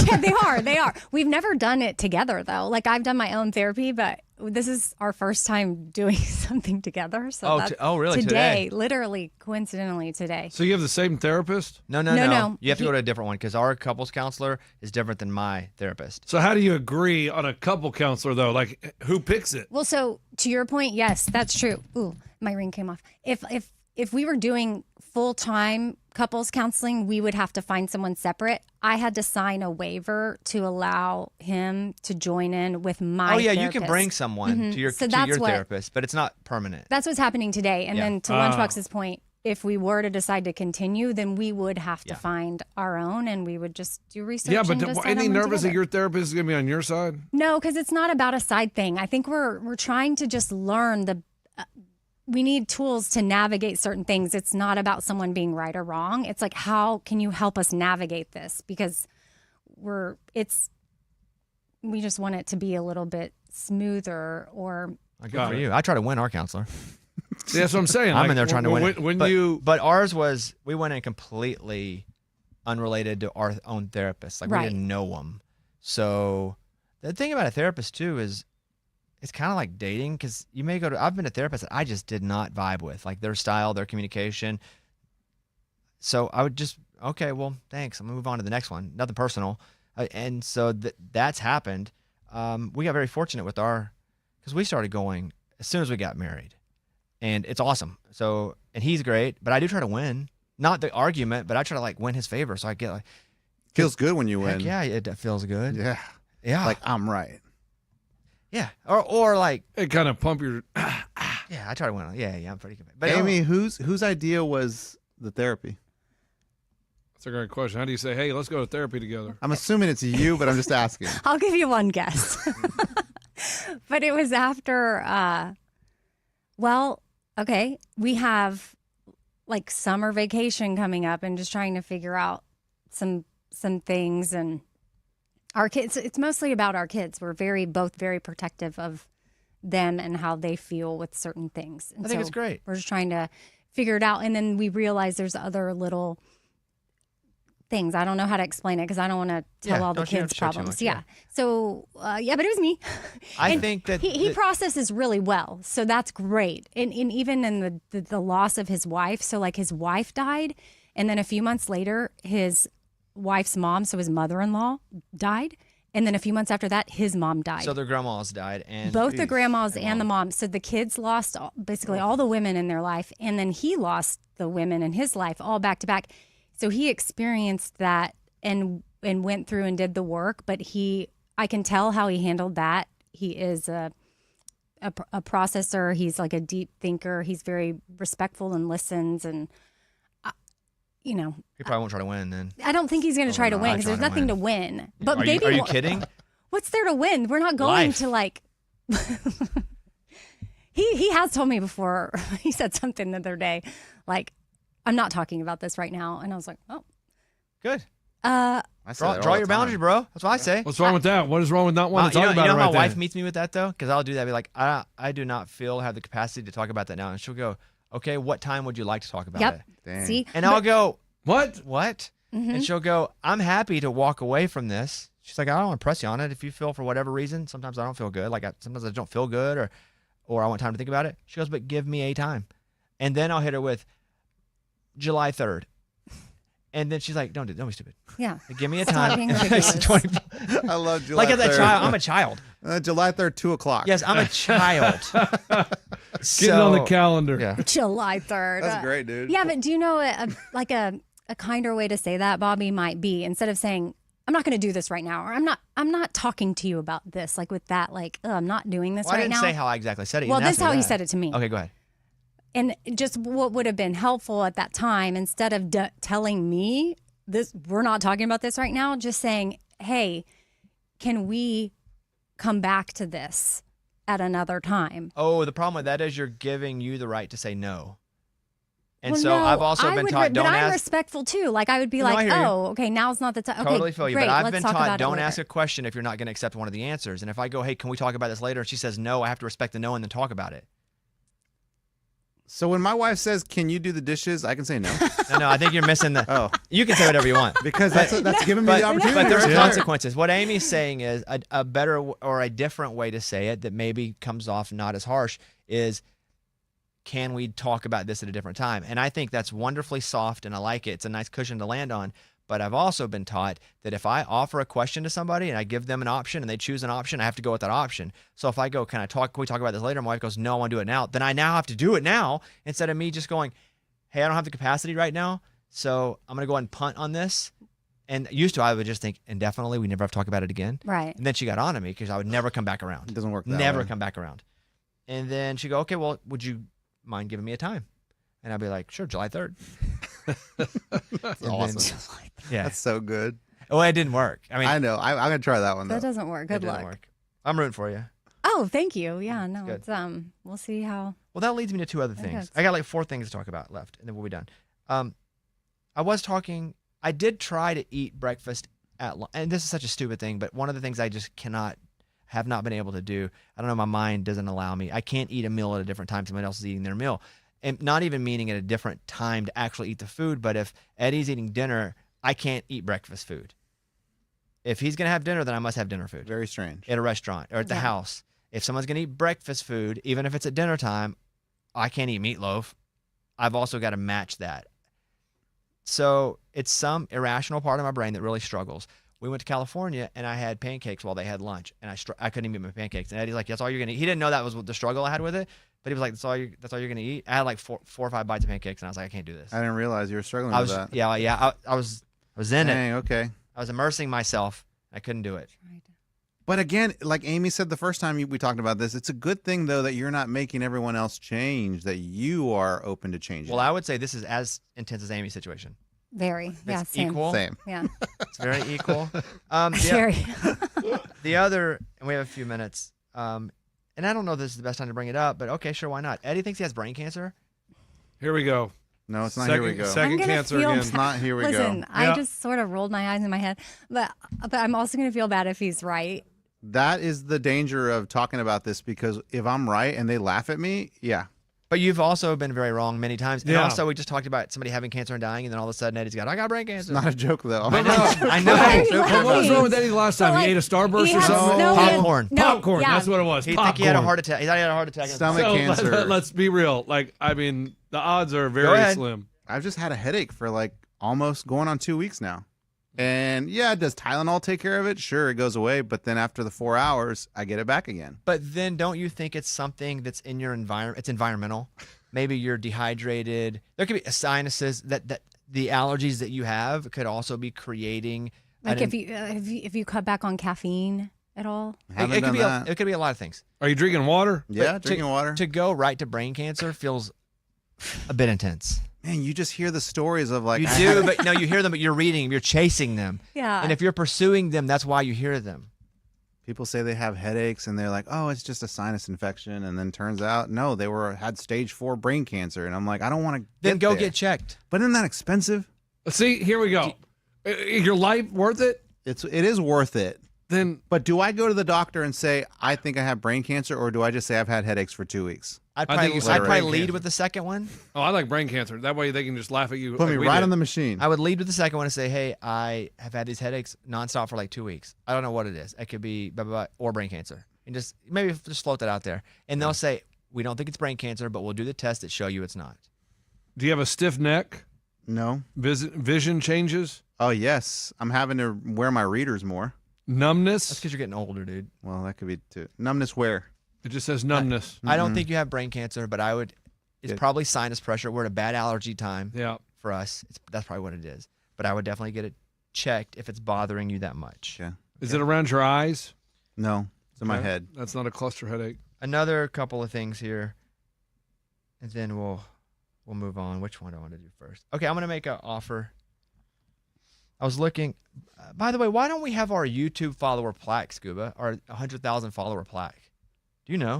yeah, they are. We've never done it together though. Like, I've done my own therapy, but this is our first time doing something together. So Really? today, literally, coincidentally today. So you have the same therapist? No. No. You have to go to a different one because our couples counselor is different than my therapist. So how do you agree on a couple counselor though? Like, who picks it? Well, so to your point, yes, that's true. Ooh, my ring came off. If we were doing full-time couples counseling, we would have to find someone separate. I had to sign a waiver to allow him to join in with my Oh yeah, you can therapist. bring someone to your So that's what- therapist, but it's not permanent. That's what's happening today. And Yeah. then to Lunchbox's point, if we were to decide to continue, then we would have to Yeah. find our own, and we would just do research. Yeah, but and decide ain't he on one nervous that together. your therapist is going to be on your side? No, because it's not about a side thing. I think we're trying to just learn the. We need tools to navigate certain things. It's not about someone being right or wrong. It's like, how can you help us navigate this? Because we just want it to be a little bit smoother. Or Good Got for it. you. I try to win our counselor. See, that's what I'm saying. I'm Like, in there trying to win. it. When but, you but ours was, we went in completely unrelated to our own therapist. Like Right. we didn't know them. So the thing about a therapist too is it's kind of like dating, because you may go to, I've been to therapists that I just did not vibe with, like their style, their communication. So I would just, okay, well, thanks. I'm gonna move on to the next one. Nothing personal. And so that's happened. We got very fortunate with because we started going as soon as we got married, and it's awesome. So, and he's great, but I do try to win, not the argument, but I try to like win his favor. So I get like, Feels good when you heck win. yeah, it feels good. Yeah. Yeah. Like I'm right. yeah. Or like, it kind of pump your. yeah, I try to win. Yeah, I'm pretty good. But Amy, whose idea was the therapy? That's a great question. How do you say, hey, let's go to therapy together? I'm assuming it's you, but I'm just asking. I'll give you one guess. But it was after, okay, we have like summer vacation coming up and just trying to figure out some things, and our kids, it's mostly about our kids. We're both very protective of them and how they feel with certain things. And I think so it's great. We're just trying to figure it out. And then we realize there's other little things. I don't know how to explain it because I don't want to tell Yeah, all the don't you have kids' to share too problems. much, Yeah. yeah. So, but it was me. I And think that he processes really well. So that's great. And even in the loss of his wife. So like his wife died. And then a few months later, his wife's mom, so his mother-in-law, died. And then a few months after that, his mom died. so their grandmas died, and Both the grandmas and the mom. So the kids lost basically all the women in their life. And then he lost the women in his life all back to back. So he experienced that and went through and did the work. But I can tell how he handled that. He is a processor. He's like a deep thinker. He's very respectful and listens. And, he probably won't try to win then. I don't think he's going to try to no, win I because try there's to nothing win. to win. But Are maybe you kidding? what's there to win? We're not going Life. to like. He has told me before. He said something the other day, like, "I'm not talking about this right now," and I was like, "Oh, Good. I say that Draw all your the time. boundary, bro. That's what I say. What's wrong with that? What is wrong with not wanting to you talk know, about you it know right how my wife then? meets me with that though, because I'll do that. I'll be like, I do not feel have the capacity to talk about that now, and she'll go, okay, what time would you like to talk about yep." it? Dang. See, And I'll go, What? what? Mm-hmm. And she'll go, I'm happy to walk away from this. She's like, I don't want to press you on it. If you feel for whatever reason, sometimes I don't feel good. Like sometimes I don't feel good, or I want time to think about it. She goes, but give me a time, and then I'll hit her with July 3rd. And then she's like, don't be stupid. yeah. Give me a Stop time. being And it makes it ridiculous. 20 I love July like as a 3rd. child, I'm a child. July 3rd, 2:00. Yes, I'm a child. Get it on the calendar. Yeah. July 3rd. That's great, dude. Yeah, but do you know a kinder way to say that, Bobby, might be instead of saying, "I'm not going to do this right now," or I'm not talking to you about this, like with that, like, I'm not doing this Well, I right didn't now. say how I exactly said it. You Well, didn't this is ask me how he that. said it to me. Okay, go ahead. And just what would have been helpful at that time, instead of telling me this, we're not talking about this right now, just saying, hey, can we come back to this at another time? Oh, the problem with that is you're giving you the right to say no. And Well, so no, I've also I been would taught but don't I'm ask. respectful too. Like I would be No, I like, hear you. oh, okay, now's not the time. Okay, Totally feel you, great, but I've let's been talk taught about it don't later. ask a question if you're not going to accept one of the answers. And if I go, hey, can we talk about this later? And she says no, I have to respect the no and then talk about it. So when my wife says, "Can you do the dishes?" I can say no No, I think you're missing the. Oh. You can say whatever you want. because that's giving me But, the opportunity. but there's right there. consequences. What Amy's saying is a better or a different way to say it that maybe comes off not as harsh is, can we talk about this at a different time? And I think that's wonderfully soft and I like it. It's a nice cushion to land on. But I've also been taught that if I offer a question to somebody and I give them an option and they choose an option, I have to go with that option. So if I go, can we talk about this later? My wife goes, no, I want to do it now. Then I now have to do it now instead of me just going, hey, I don't have the capacity right now, so I'm going to go ahead and punt on this. And used to, I would just think indefinitely, we never have to talk about it again. Right. And then she got on to me because I would never come back around. It doesn't work that Never way. come back around. And then she'd go, okay, well, would you mind giving me a time? And I'd be like, sure, July 3rd. That's And awesome. Yeah. That's so good. Well, it didn't work. I mean, I know. I'm gonna try that one though. That doesn't work. it Good didn't luck. work. I'm rooting for you. Oh, thank you. Yeah, no, Good. it's we'll see how. Well, that leads me to two other Okay. things. I got like 4 things to talk about left, and then we'll be done. I did try to eat breakfast at lunch, and this is such a stupid thing, but one of the things I just have not been able to do. I don't know, my mind doesn't allow me. I can't eat a meal at a different time someone else is eating their meal. And not even meaning at a different time to actually eat the food, but if Eddie's eating dinner, I can't eat breakfast food. If he's going to have dinner, then I must have dinner food Very strange. at a restaurant or at the Yeah. house. If someone's going to eat breakfast food, even if it's at dinner time, I can't eat meatloaf. I've also got to match that. So it's some irrational part of my brain that really struggles. We went to California and I had pancakes while they had lunch, and I couldn't even eat my pancakes. And Eddie's like, "That's all you're gonna eat." He didn't know that was what the struggle I had with it, but he was like, "That's all you're gonna eat." I had like four or five bites of pancakes, and I was like, "I can't do this." I didn't realize you were struggling I with was that. I was in it. Dang, okay. I was immersing myself. I couldn't do it. But again, like Amy said the first time we talked about this, it's a good thing though that you're not making everyone else change. That you are open to changing. Well, I would say this is as intense as Amy's situation. Very. Yeah, It's same. equal. Same. Yeah. It's very equal. Very. The other, and we have a few minutes, and I don't know if this is the best time to bring it up, but okay, sure, why not? Eddie thinks he has brain cancer. Here we go. No, it's not. Second- Here we go. second- I'm gonna cancer feel again. It's not. Here we Listen, go. I Yeah. just sort of rolled my eyes in my head, but I'm also gonna feel bad if he's right. That is the danger of talking about this because if I'm right and they laugh at me, yeah. But you've also been very wrong many times. And Yeah. also, we just talked about somebody having cancer and dying, and then all of a sudden, Eddie's got, I got brain cancer. It's not a joke though. I know. I know. Why are you But what was laughing? wrong with Eddie the last time? But, He ate a Starburst he or had- something? no, he had- Popcorn. no, Popcorn. yeah. That's what it was. He Popcorn. think he had a heart attack. He thought he had a heart attack. Stomach So cancer. let's be real. Like, I mean, the odds are Go very ahead. slim. I've just had a headache for like almost going on 2 weeks now. And yeah, does Tylenol take care of it? Sure, it goes away. But then after the 4 hours, I get it back again. But then don't you think it's something that's in your environment? It's environmental. Maybe you're dehydrated. There could be sinuses that the allergies that you have could also be creating. Like an- if you cut back on caffeine at all. Haven't it could done be that. it could be a lot of things. Are you drinking water? Yeah, But drinking water. To go right to brain cancer feels a bit intense. Man, you just hear the stories of like You I do, had- but no, you hear them, but you're reading them, you're chasing them. Yeah. And if you're pursuing them, that's why you hear them. people say they have headaches and they're like, oh, it's just a sinus infection, and then turns out no, they had stage 4 brain cancer, and I'm like, I don't want to. Then go get checked. But isn't that expensive? See, here we go. Is your life worth it? It is worth it. Then But do I go to the doctor and say I think I have brain cancer, or do I just say I've had headaches for 2 weeks? I'd I think probably, you said I'd probably brain lead cancer. with the second one. I like brain cancer. That way they can just laugh at you. Put like me we right did. on the machine. I would lead with the second one and say, hey, I have had these headaches nonstop for like 2 weeks. I don't know what it is. It could be blah, blah, blah, or brain cancer. And just maybe just float that out there. And they'll say, we don't think it's brain cancer, but we'll do the test that show you it's not. Do you have a stiff neck? No. Vision changes? Oh yes, I'm having to wear my readers more. That's Numbness? because you're getting older, dude. Well, that could be too. Numbness where? It just says numbness. I don't think you have brain cancer, but it's Yeah. probably sinus pressure. We're at a bad allergy time Yeah. for us. That's probably what it is. But I would definitely get it checked if it's bothering you that much. Yeah. Is it around your eyes? No, it's in my Okay. head. That's not a cluster headache. Another couple of things here, and then we'll move on. Which one do I want to do first? Okay, I'm gonna make an offer. I was looking. By the way, why don't we have our YouTube follower plaque, Scuba? Our 100,000 follower plaque. Do you know?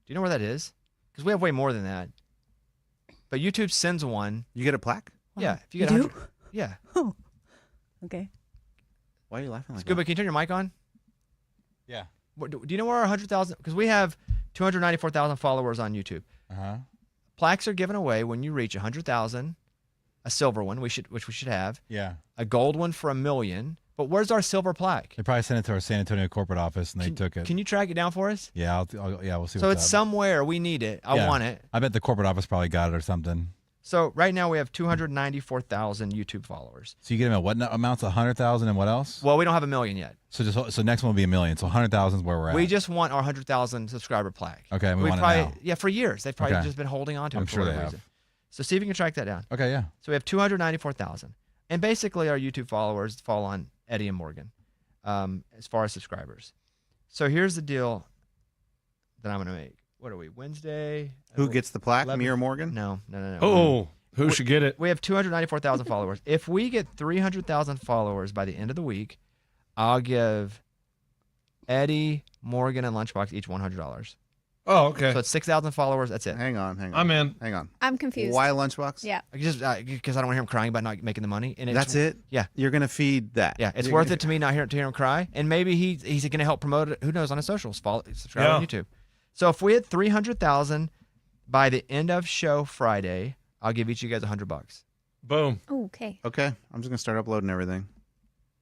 Do you know where that is? Because we have way more than that. But YouTube sends one. You get a plaque? Yeah, if you You get do? 100. Yeah. Okay. Why are you laughing like Scuba, can you turn your mic on? Yeah. Do you know where our 100,000? Because we have 294,000 followers on YouTube. Uh-huh. Plaques are given away when you reach 100,000. A silver one, which we should have. Yeah. A gold one for $1 million. But where's our silver plaque? They probably sent it to our San Antonio corporate office and they took it. Can you track it down for us? Yeah, yeah, we'll see So what's it's up. somewhere. We need it. I Yeah. want it. I bet the corporate office probably got it or something. So right now we have 294,000 YouTube followers. So you get them at what amounts? 100,000 and what else? Well, we don't have $1 million yet. So next one will be $1 million. So 100,000 is where we're at. We just want our 100,000 subscriber plaque. Okay, we want it probably, now. Yeah, for years they've probably Okay. just been holding on to I'm it for sure they whatever have. reason. So see if you can track that down. Okay, yeah. So we have 294,000. And basically our YouTube followers fall on Eddie and Morgan as far as subscribers. So here's the deal that I'm going to make. What are we, Wednesday? Who gets the plaque? 11? Me or Morgan? No. Oh, who should get it? We have 294,000 followers. If we get 300,000 followers by the end of the week, I'll give Eddie, Morgan, and Lunchbox each $100. Oh, okay. So it's 6,000 followers. That's it. Hang on. I'm in. Hang on. I'm confused. Why Lunchbox? Yeah. Just because I don't want to hear him crying about not making the money. And That's it? Yeah. You're going to feed that. Yeah, it's You're worth gonna- it to me not to hear him cry, and maybe he's going to help promote it. Who knows on his socials? Follow, subscribe on Yeah. YouTube. So if we hit 300,000 by the end of show Friday, I'll give each of you guys $100. Boom. Okay. Okay. I'm just going to start uploading everything.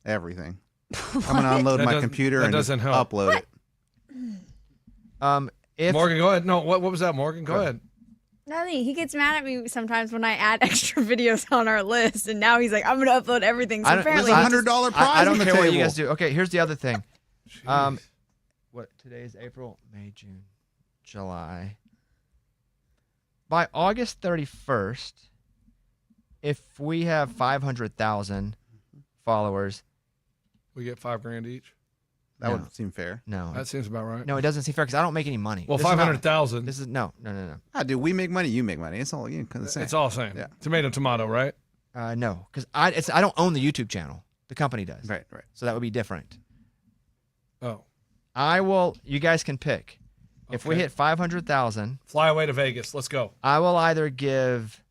Everything. I'm going to unload That my doesn't- computer that and just doesn't help. upload it. If Morgan, go ahead. No, what was that, Morgan? Go ahead. Nothing. He gets mad at me sometimes when I add extra videos on our list, and now he's like, "I'm gonna upload everything." So I don't- apparently, There's a he just- $100 prize I don't on the care table. what you guys do. Okay, here's the other thing. Jeez. What today is April, May, June, July. By August 31st, if we have 500,000 followers, We get $5,000 each. That No. would seem fair. no, That seems about right. no, it doesn't seem fair because I don't make any money. Well, This is not- 500,000. This is no. Ah, dude, we make money, you make money. It's all the same. It's all the same. Yeah. Tomato, tomato, right? No, because I don't own the YouTube channel. The company does. Right. So that would be different. Oh. I will. You guys can pick. If we Okay. hit 500,000, Fly away to Vegas. Let's go. I will either give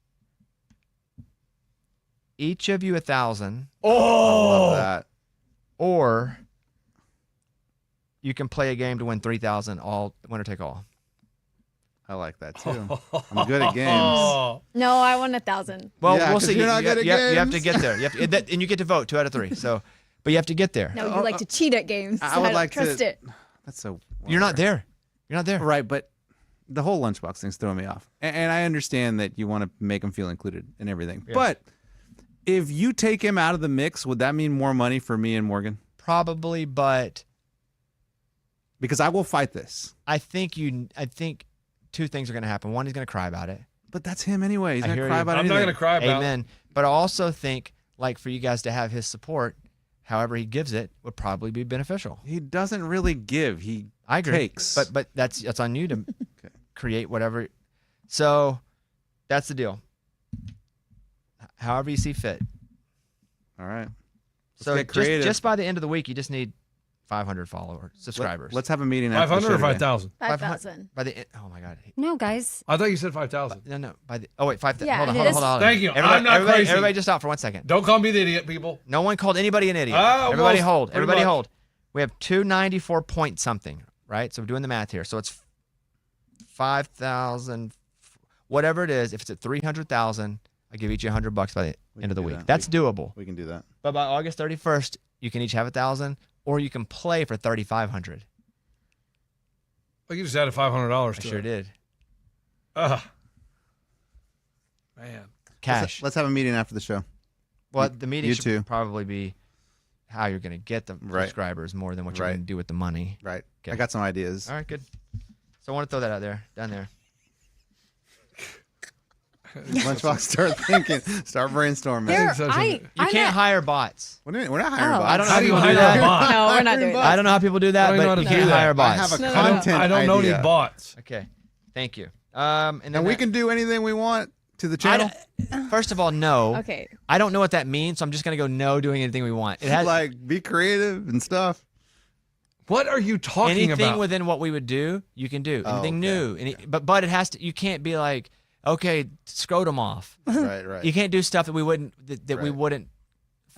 each of you 1,000, Love that. or you can play a game to win 3,000. All winner take all. I like that too. I'm good at games. Oh. no, I want 1,000. Well, Yeah, we'll 'cause see. you're not good at you have to games. get there. You have to, and you get to vote 2 out of 3. So, but you have to get there. No, you like to cheat at games. I so would don't like trust to- it. That's so. You're not there. You're not there. Right, but the whole lunchbox thing's throwing me off. And I understand that you want to make him feel included and everything. Yeah. But if you take him out of the mix, would that mean more money for me and Morgan? Probably, but Because I will fight this. I think 2 things are going to happen. One, he's going to cry about it. But that's him anyway. He's I not hear gonna cry you. about I'm not anything. going to cry about Amen. But I also think, like, for you guys to have his support, however he gives it, would probably be beneficial. He doesn't really give. He I agree. takes. But that's on you to create whatever. So that's the deal. However you see fit. All right. So get creative. just by the end of the week, you just need 500 followers, subscribers. Let's have a meeting after 500 the or show today. 5,000? 5,000. By the oh my god. No, guys. I thought you said 5,000. No. By the oh wait 5,000. Yeah, hold on. it is. Hold on. Thank you. Everybody, I'm not crazy. Everybody, just stop for 1 second. Don't call me the idiot, people. No one called anybody an idiot. Ah, Everybody well, hold. pretty Everybody much. hold. We have 294 point something, right? So we're doing the math here. So it's 5,000, whatever it is. If it's at 300,000, I give each you $100 by the end of the do week. that. That's doable. We can do that. But by August 31st, you can each have 1,000, or you can play for 3,500. Well, you just added $500 I to sure it. did. Ugh. Man. Cash. Let's have a meeting after the show. Well, the meeting you should too. probably be how you're going to get the Right. subscribers more than what you're Right. going to do with the money. Right. Okay. I got some ideas. All right, good. So I want to throw that out there, down there. Lunchbox, start thinking. Start brainstorming. There, such a- I, You I'm can't not- hire bots. What do you mean? We're not hiring Oh. bots. I don't know How how do you people do hire a that. bot? No, we're not doing that. I don't know how people do that, I don't know how but to you do can't that. hire I bots. have a No, no, no. content I don't know idea. any bots. Okay, thank you. And then And we that- can do anything we want to the I channel. first of all, no. Okay. I don't know what that means, so I'm just gonna go no, doing anything we want. It has Like, be creative and stuff. What are you talking anything about? within what we would do, you can do. Oh, Anything okay. new, but it has to. You can't be like, okay, scrotum off. Right, right. You can't do stuff that we wouldn't that we Right. wouldn't.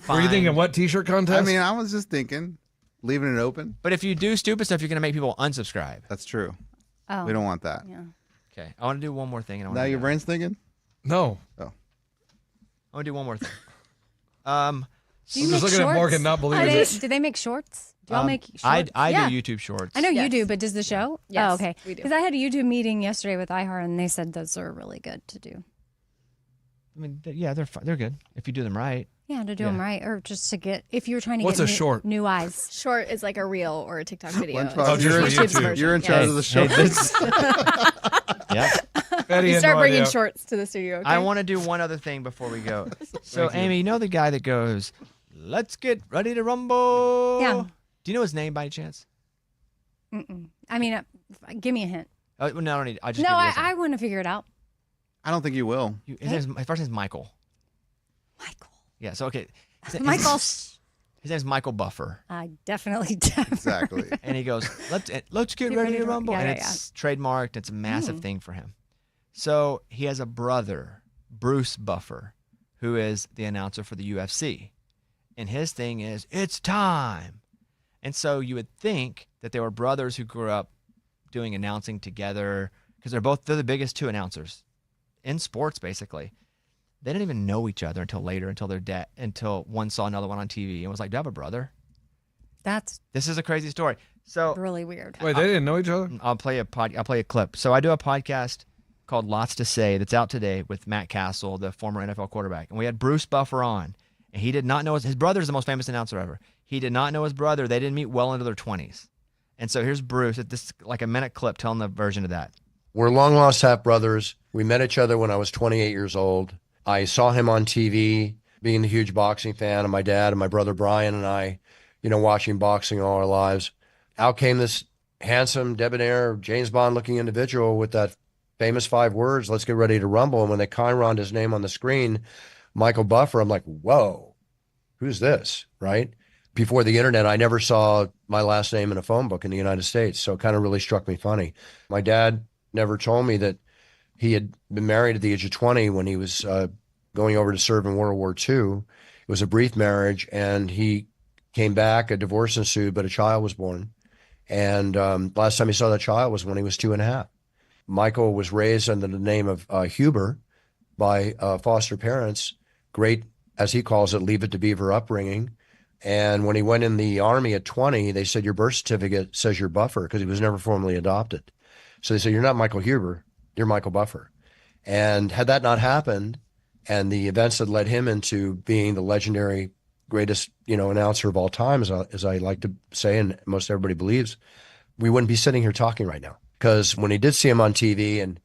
Were you find. thinking what t-shirt contest? I mean, I was just thinking, leaving it open. But if you do stupid stuff, you're gonna make people unsubscribe. That's true. Oh, We don't want that. Yeah. Okay, I want to do one more thing. And I Now want your brain's thinking? no. I want to do one more thing. Do you I'm just make looking shorts? at Morgan, not believing do it. they make shorts? Do y'all make shorts? I Yeah. do YouTube shorts. I know you Yes. do, but does the show? Yes, Oh, okay. we do. Because I had a YouTube meeting yesterday with iHeart, and they said those are really good to do. I mean, yeah, they're good if you do them right. Yeah, to do them Yeah. right, or just to get if you're trying to What's get a short? new eyes. Short is like a reel or a TikTok video. Lunchbox, It's you're in YouTube's YouTube. version. You're in Yeah. charge of the show. Yeah. Eddie You had start no bringing idea. shorts to the studio. Okay? I want to do one other thing before we go. So, Thank you. Amy, you know the guy that goes, "Let's get ready to rumble." Yeah. Do you know his name by any chance? Mm-mm. I mean, give me a hint. Oh, no, I don't need. I just No, give you this I one. want to figure it out. I don't think you will. His first name's Michael. Michael. Yeah. So okay. Michael. His name's Michael Buffer, I definitely do. Exactly. and he goes, "Let's get ready to rumble," Yeah, and yeah, it's trademarked. It's a massive thing for him. So he has a brother, Bruce Buffer, who is the announcer for the UFC, and his thing is it's time. And so you would think that they were brothers who grew up doing announcing together because they're the biggest two announcers in sports, basically. They didn't even know each other until later, until one saw another one on TV and was like, "Do you have a brother?" That's This is a crazy story. So really weird. Wait, they didn't know each other? I'll play a clip. So I do a podcast called Lots to Say that's out today with Matt Castle, the former NFL quarterback. And we had Bruce Buffer on, and he did not know his brother's the most famous announcer ever. He did not know his brother. They didn't meet well into their 20s. And so here's Bruce at this like a minute clip telling the version of that. We're long lost half brothers. We met each other when I was 28 years old. I saw him on TV, being a huge boxing fan, and my dad and my brother Brian and I, watching boxing all our lives. Out came this handsome, debonair, James Bond looking individual with that famous 5 words, "Let's get ready to rumble." And when they chironed his name on the screen, Michael Buffer, I'm like, whoa, who's this? Right? Before the internet, I never saw my last name in a phone book in the United States. So it kind of really struck me funny. My dad never told me that he had been married at the age of 20 when he was going over to serve in World War II. It was a brief marriage, and he came back, a divorce ensued, but a child was born. And last time he saw that child was when he was 2.5. Michael was raised under the name of Huber by foster parents, great, as he calls it, Leave It to Beaver upbringing. And when he went in the Army at 20, they said, your birth certificate says you're Buffer, because he was never formally adopted. So they said, you're not Michael Huber, you're Michael Buffer. And had that not happened, and the events that led him into being the legendary greatest, announcer of all time, as I like to say, and most everybody believes, we wouldn't be sitting here talking right now. Because when he did see him on TV, and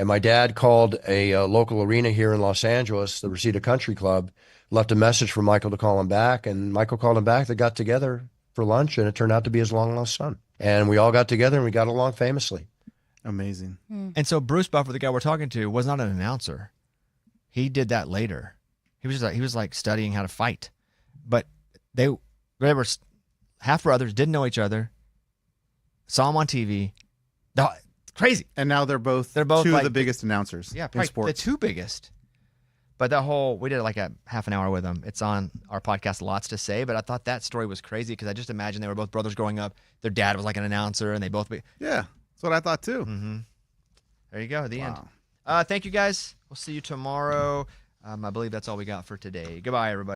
my dad called a local arena here in Los Angeles, the Reseda Country Club, left a message for Michael to call him back, and Michael called him back. They got together for lunch, and it turned out to be his long-lost son. And we all got together, and we got along famously. Amazing. And so Bruce Buffer, the guy we're talking to, was not an announcer. He did that later. He was like studying how to fight. But they were half brothers, didn't know each other, saw him on TV. Crazy. And now they're both two like of the biggest announcers Yeah, in probably the sports. 2 biggest. But we did like a half an hour with them. It's on our podcast, Lots to Say. But I thought that story was crazy because I just imagined they were both brothers growing up. Their dad was like an announcer, and they both. Yeah, that's what I thought too. Mm-hmm. There you go. The Wow. end. Thank you guys. We'll see you tomorrow. I believe that's all we got for today. Goodbye, everybody.